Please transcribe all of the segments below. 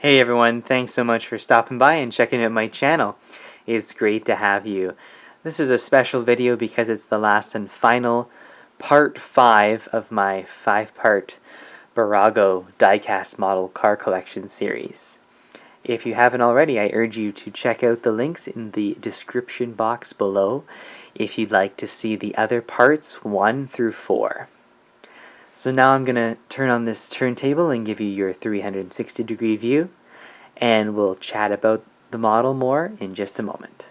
Hey everyone, thanks so much for stopping by and checking out my channel. It's great to have you. This is a special video because it's the last and final part 5 of my 5-part Bburago diecast model car collection series. If you haven't already, I urge you to check out the links in the description box below if you'd like to see the other parts 1 through 4. So now I'm going to turn on this turntable and give you your 360-degree view, and we'll chat about the model more in just a moment.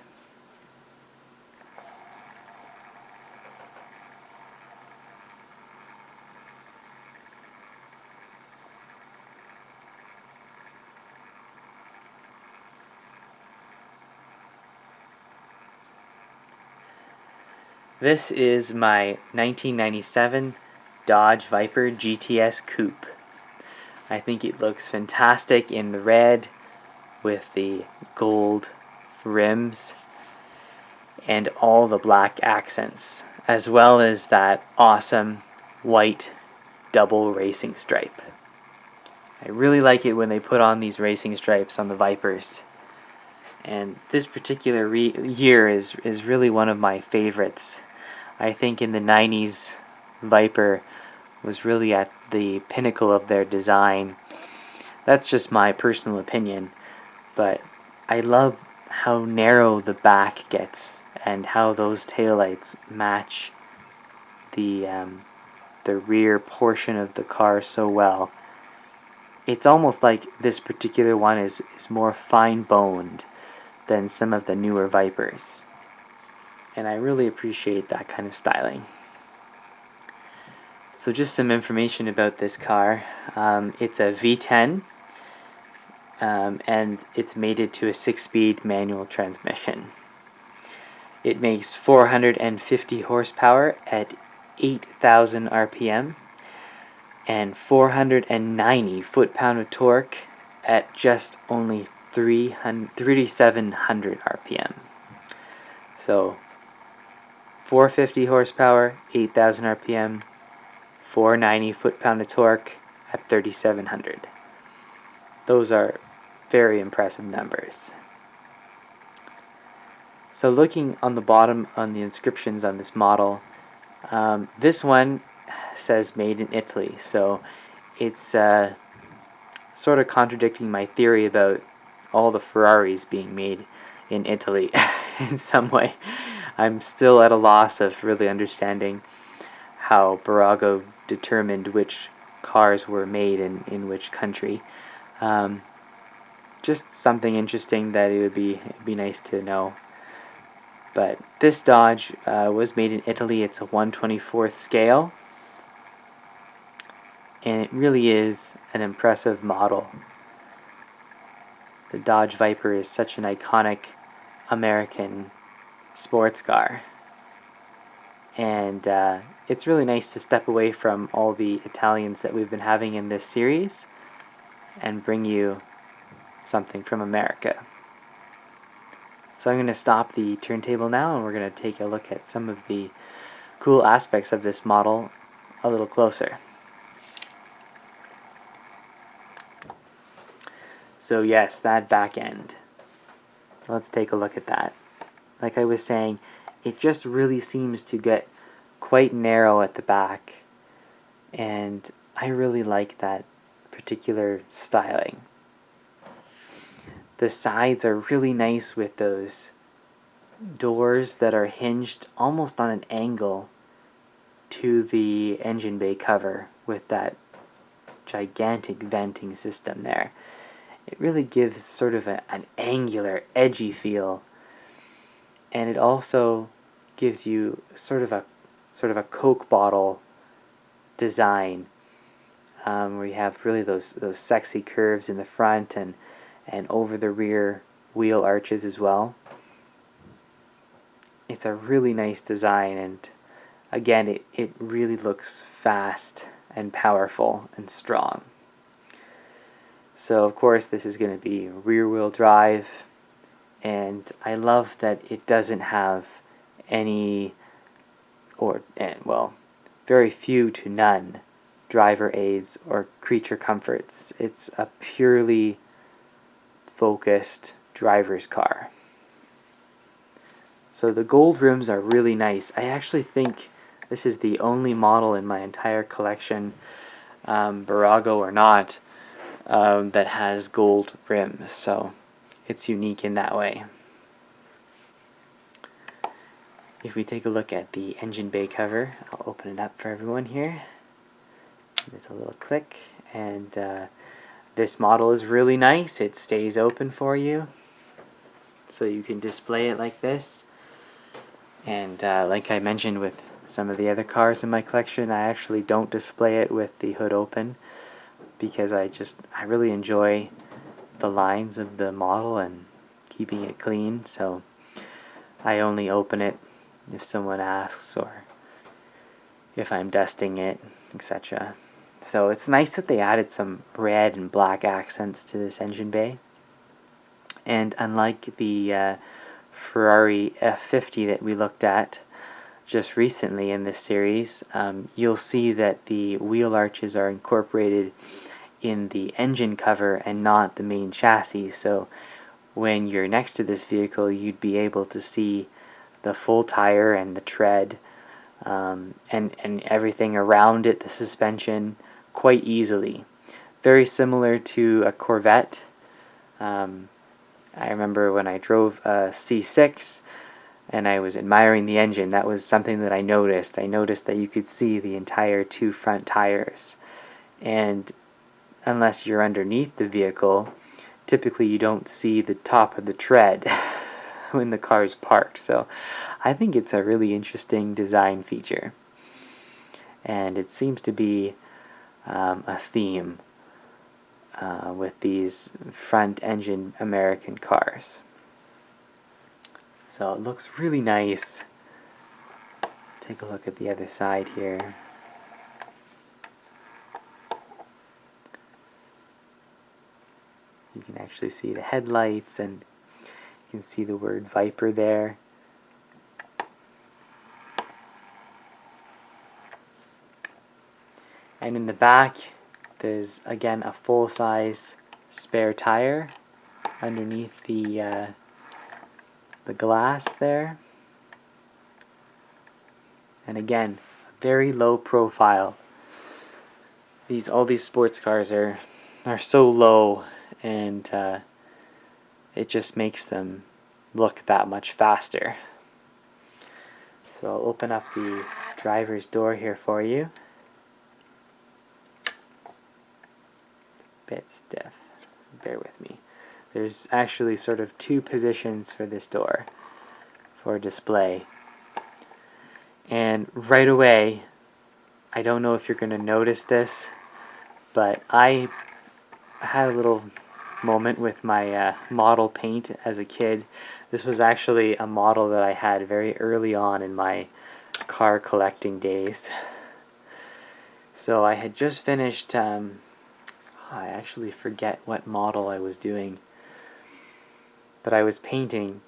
This is my 1997 Dodge Viper GTS Coupe. I think it looks fantastic in the red with the gold rims and all the black accents, as well as that awesome white double racing stripe. I really like it when they put on these racing stripes on the Vipers. And this particular year is really one of my favorites. I think in the 90s, Viper was really at the pinnacle of their design. That's just my personal opinion, but I love how narrow the back gets and how those taillights match the rear portion of the car so well. It's almost like this particular one is more fine-boned than some of the newer Vipers, and I really appreciate that kind of styling. So just some information about this car. It's a V10, and it's mated to a 6-speed manual transmission. It makes 450 horsepower at 8,000 RPM and 490 foot-pound of torque at just only 3,700 RPM. So 450 horsepower, 8,000 RPM, 490 foot-pound of torque at 3,700. Those are very impressive numbers. So looking on the bottom on the inscriptions on this model, this one says made in Italy, so it's sort of contradicting my theory about all the Ferraris being made in Italy in some way. I'm still at a loss of really understanding how Bburago determined which cars were made in which country. Just something interesting that it'd be nice to know. But this Dodge was made in Italy. It's a 1/24th scale, and it really is an impressive model. The Dodge Viper is such an iconic American sports car, and it's really nice to step away from all the Italians that we've been having in this series and bring you something from America. So I'm going to stop the turntable now, and we're going to take a look at some of the cool aspects of this model a little closer. So yes, that back end. Let's take a look at that. Like I was saying, it just really seems to get quite narrow at the back, and I really like that particular styling. The sides are really nice with those doors that are hinged almost on an angle to the engine bay cover with that gigantic venting system there. It really gives sort of an angular, edgy feel, and it also gives you sort of a Coke bottle design, where you have really those sexy curves in the front and over the rear wheel arches as well. It's a really nice design, and again, it really looks fast and powerful and strong. So of course this is going to be rear wheel drive, and I love that it doesn't have any, well, very few to none driver aids or creature comforts. It's a purely focused driver's car. So the gold rims are really nice. I actually think this is the only model in my entire collection, Bburago or not, that has gold rims. So it's unique in that way. If we take a look at the engine bay cover, I'll open it up for everyone here. There's a little click, and this model is really nice. It stays open for you, so you can display it like this. And like I mentioned with some of the other cars in my collection, I actually don't display it with the hood open because I really enjoy the lines of the model and keeping it clean, so I only open it if someone asks or if I'm dusting it, etc. So it's nice that they added some red and black accents to this engine bay. And unlike the Ferrari F50 that we looked at just recently in this series, you'll see that the wheel arches are incorporated in the engine cover and not the main chassis. So when you're next to this vehicle, you'd be able to see the full tire and the tread and everything around it, the suspension, quite easily. Very similar to a Corvette. I remember when I drove a C6 and I was admiring the engine, that was something that I noticed. I noticed that you could see the entire two front tires. And unless you're underneath the vehicle, typically you don't see the top of the tread when the car is parked. So I think it's a really interesting design feature. And it seems to be a theme with these front-engine American cars. So it looks really nice. Take a look at the other side here. You can actually see the headlights, and you can see the word Viper there. And in the back, there's again a full-size spare tire underneath the glass there. And again, very low profile. All these sports cars are so low, and it just makes them look that much faster. So I'll open up the driver's door here for you. Bit stiff, bear with me. There's actually sort of two positions for this door for display. And right away, I don't know if you're going to notice this, but I had a little moment with my model paint as a kid. This was actually a model that I had very early on in my car collecting days. So I had just finished, I actually forget what model I was doing, but I was painting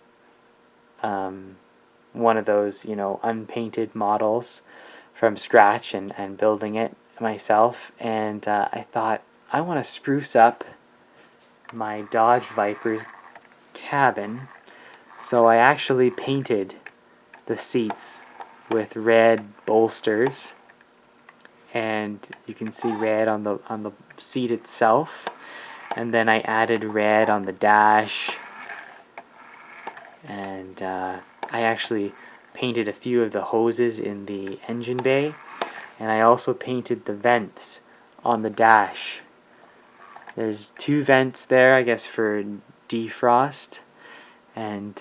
one of those, unpainted models from scratch and building it myself. And I thought, I want to spruce up my Dodge Viper's cabin. So I actually painted the seats with red bolsters, and you can see red on the seat itself. And then I added red on the dash, and I actually painted a few of the hoses in the engine bay, and I also painted the vents on the dash. There's two vents there, I guess, for defrost, and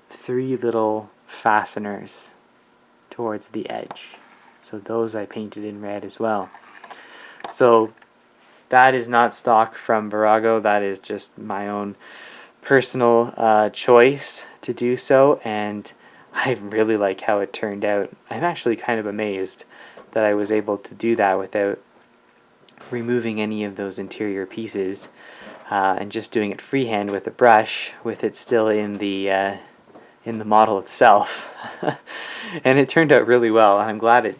3 little fasteners towards the edge. So those I painted in red as well. So that is not stock from Bburago. That is just my own personal choice to do so, and I really like how it turned out. I'm actually kind of amazed that I was able to do that without removing any of those interior pieces, and just doing it freehand with a brush, with it still in the model itself. And it turned out really well. I'm glad it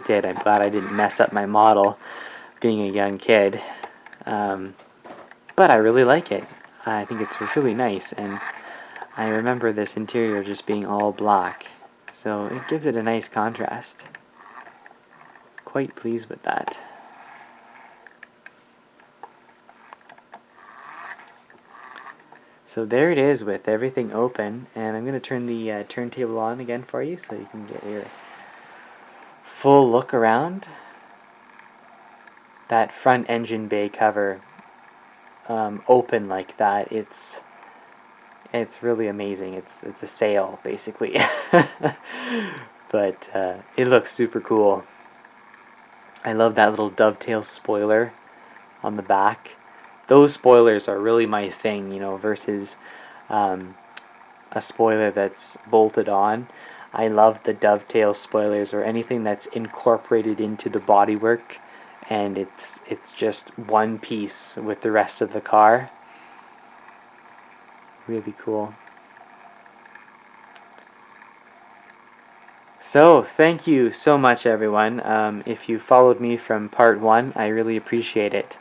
did. I'm glad I didn't mess up my model being a young kid. but I really like it. I think it's really nice, and I remember this interior just being all black, so it gives it a nice contrast. Quite pleased with that. So there it is with everything open, and I'm going to turn the turntable on again for you so you can get your full look around. That front engine bay cover open like that, it's really amazing. It's a sail basically. But it looks super cool. I love that little dovetail spoiler on the back. Those spoilers are really my thing, you know, versus a spoiler that's bolted on. I love the dovetail spoilers or anything that's incorporated into the bodywork, and it's just one piece with the rest of the car. Really cool. So thank you so much, everyone. If you followed me from part 1, I really appreciate it.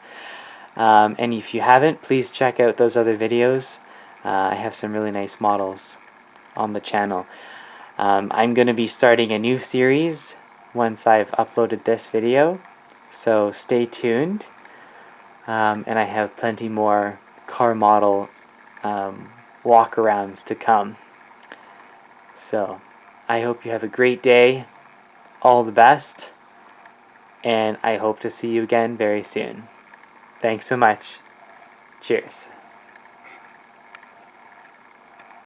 And if you haven't, please check out those other videos. I have some really nice models on the channel. I'm going to be starting a new series once I've uploaded this video, so stay tuned. And I have plenty more car model walkarounds to come. So I hope you have a great day, all the best, and I hope to see you again very soon. Thanks so much. Cheers.